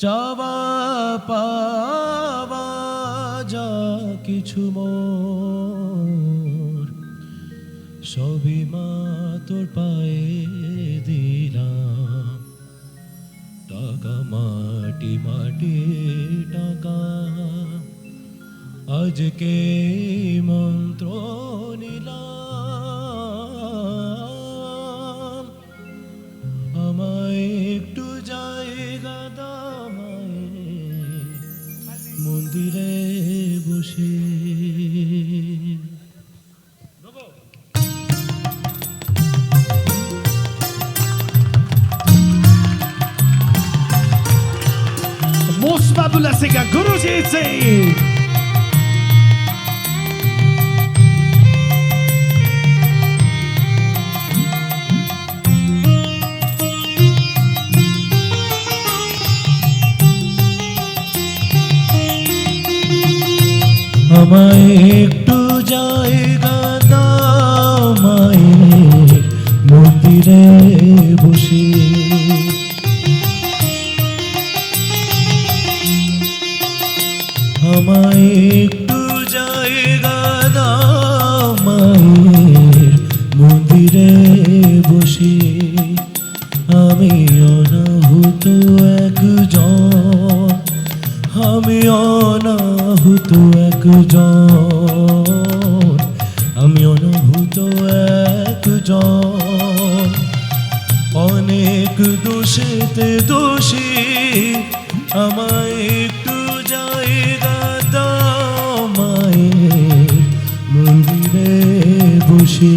চাওয়া পাওয়া যা কিছু মোর সবই মা তোর পায়ে দিলাম। টাকা মাটি মাটি টাকা আজকে মন্ত্র নিলাম। আমায় একটু জায়গা দামায় মন্দিরে বসে। Musbabula Sega Guruji Singh. আমায় একটু জায়গা দাও মায়ের মন্দিরে বসে। আমায় একটু জায়গা দাও মায়ের মন্দিরে বসে। আমি অনাহুত একজন, আমি অনাহুত একজন, আমি অনাহুত একজন। অনেক দোষেতে দোষী, আমায় একটু জায়গা দাও মায়ের মন্দিরে বসে।